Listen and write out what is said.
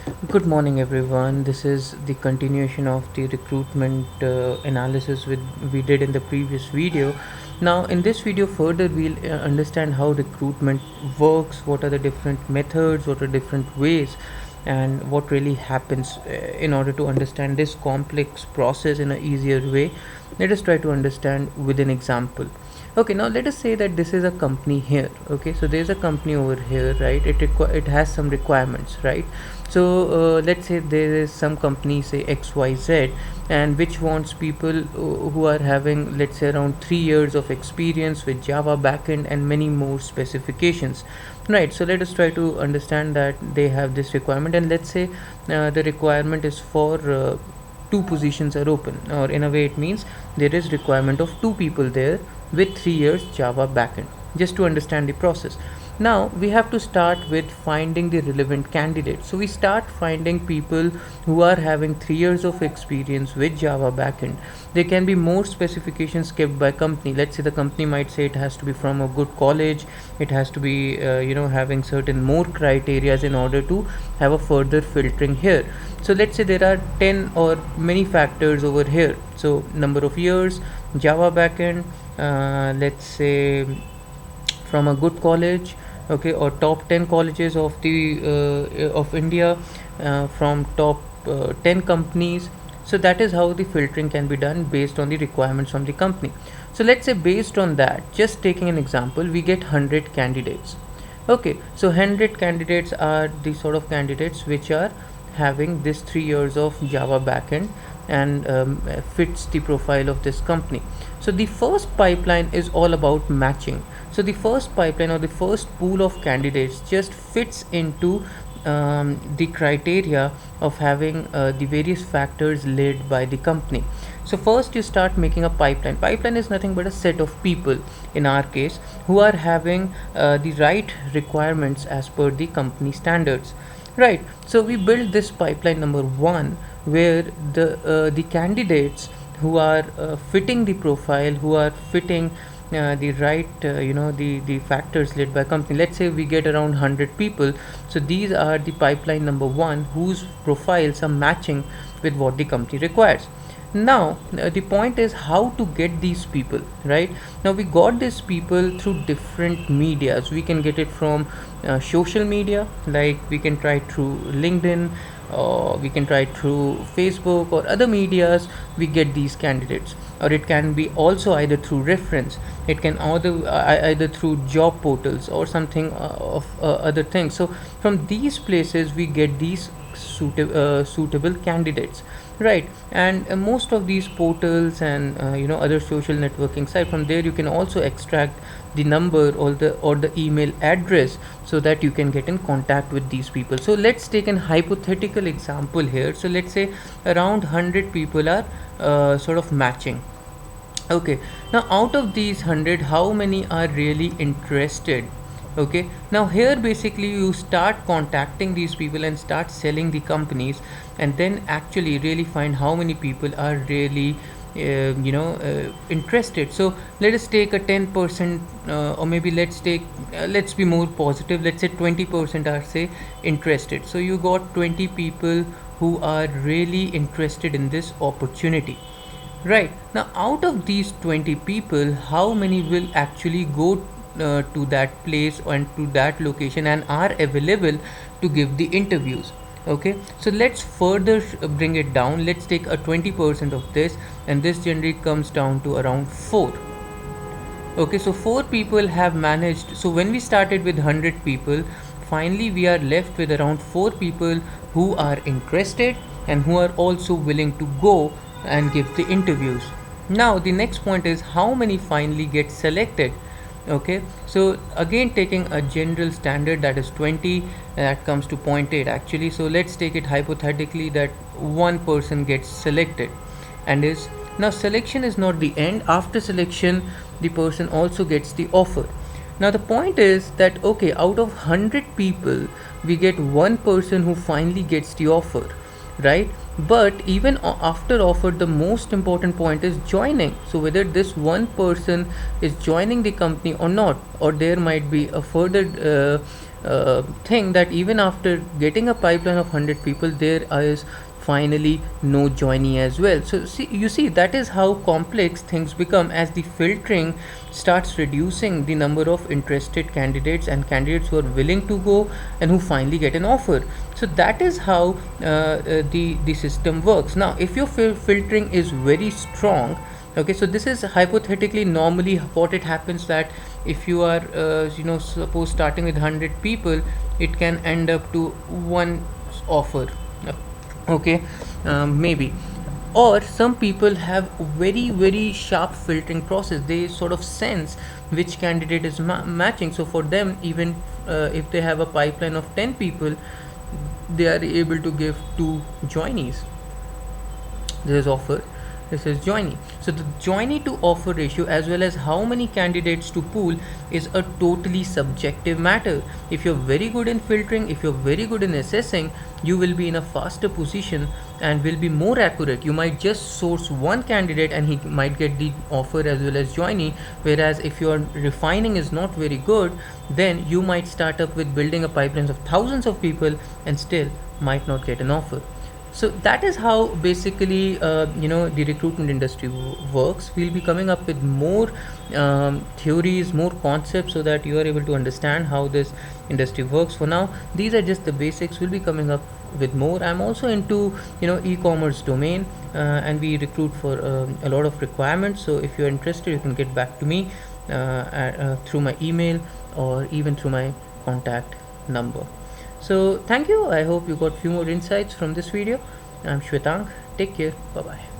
Good morning, everyone. This is the continuation of the recruitment analysis we did in the previous video. Now, in this video, further we'll understand how recruitment works, what are the different methods, what are different ways, and what really happens. In order to understand this complex process in an easier way, let us try to understand with an example. Okay, now let us say that this is a company here. Okay, so there's a company over here, right? It has some requirements, right? So let's say there is some company, say XYZ, and which wants people who are having, let's say, around 3 years of experience with Java backend and many more specifications, right? So let us try to understand that they have this requirement, and let's say the requirement is for two positions are open, or in a way it means there is requirement of two people there with 3 years Java backend. Just to understand the process, now we have to start with finding the relevant candidates. So we start finding people who are having 3 years of experience with Java backend. There can be more specifications kept by company. Let's say the company might say it has to be from a good college, it has to be having certain more criterias in order to have a further filtering here. So let's say there are 10 or many factors over here. So number of years, Java backend, let's say from a good college, okay, or top 10 colleges of the of India, from top 10 companies. So that is how the filtering can be done based on the requirements from the company. So let's say based on that, just taking an example, we get 100 candidates. Okay, so 100 candidates are the sort of candidates which are having this 3 years of Java backend and fits the profile of this company. So the first pipeline is all about matching. So the first pipeline or the first pool of candidates just fits into the criteria of having the various factors laid by the company. So first you start making a pipeline. Pipeline is nothing but a set of people, in our case, who are having the right requirements as per the company standards, right? So we build this pipeline number one, where the candidates who are fitting the profile, who are fitting the right the factors led by company. Let's say we get around 100 people, so these are the pipeline number one whose profiles are matching with what the company requires. Now the point is how to get these people, right? Now we got these people through different medias. We can get it from social media, like we can try through LinkedIn, or we can try through Facebook or other medias. We get these candidates, or it can be also either through reference. It can either through job portals or something of other things. So from these places we get these suitable candidates, right? And most of these portals and other social networking site, from there you can also extract the number or the email address, so that you can get in contact with these people. So let's take an hypothetical example here. So let's say around 100 people are sort of matching. Okay, now out of these 100, how many are really interested? Okay, now here basically you start contacting these people and start selling the companies, and then actually really find how many people are really interested. So let us take a 10%, or maybe let's be more positive, let's say 20% are, say, interested. So you got 20 people who are really interested in this opportunity. Right, now out of these 20 people, how many will actually go to that place and to that location and are available to give the interviews? Okay, so let's further bring it down. Let's take a 20% of this, and this generally comes down to around 4. Okay, so 4 people have managed. So when we started with 100 people, finally we are left with around 4 people who are interested and who are also willing to go and give the interviews. Now the next point is how many finally get selected. Okay, so again taking a general standard, that is 20, that comes to 0.8 actually. So let's take it hypothetically that one person gets selected, and is now selection is not the end. After selection, the person also gets the offer. Now the point is that, okay, out of 100 people we get one person who finally gets the offer, right? But even after offer, the most important point is joining. So whether this one person is joining the company or not, or there might be a further thing that even after getting a pipeline of 100 people, there is finally no joinee as well. So you see, that is how complex things become as the filtering starts reducing the number of interested candidates and candidates who are willing to go and who finally get an offer. So that is how the system works. Now if your filtering is very strong, okay, so this is hypothetically normally what it happens, that if you are suppose starting with 100 people, it can end up to one offer. Okay, maybe. Or some people have very sharp filtering process, they sort of sense which candidate is matching. So for them, even if they have a pipeline of 10 people, they are able to give two joinees. This is offer, this is joinee. So the joinee to offer ratio as well as how many candidates to pool is a totally subjective matter. If you're very good in filtering, if you're very good in assessing, you will be in a faster position and will be more accurate. You might just source one candidate and he might get the offer as well as joinee. Whereas if your refining is not very good, then you might start up with building a pipeline of thousands of people and still might not get an offer. So that is how basically the recruitment industry works. We'll be coming up with more theories, more concepts, so that you are able to understand how this industry works. For now, these are just the basics. We'll be coming up with more. I'm also into e-commerce domain, and we recruit for a lot of requirements. So if you're interested, you can get back to me through my email or even through my contact number. So thank you. I hope you got few more insights from this video. I'm Shwetank. Take care. Bye bye.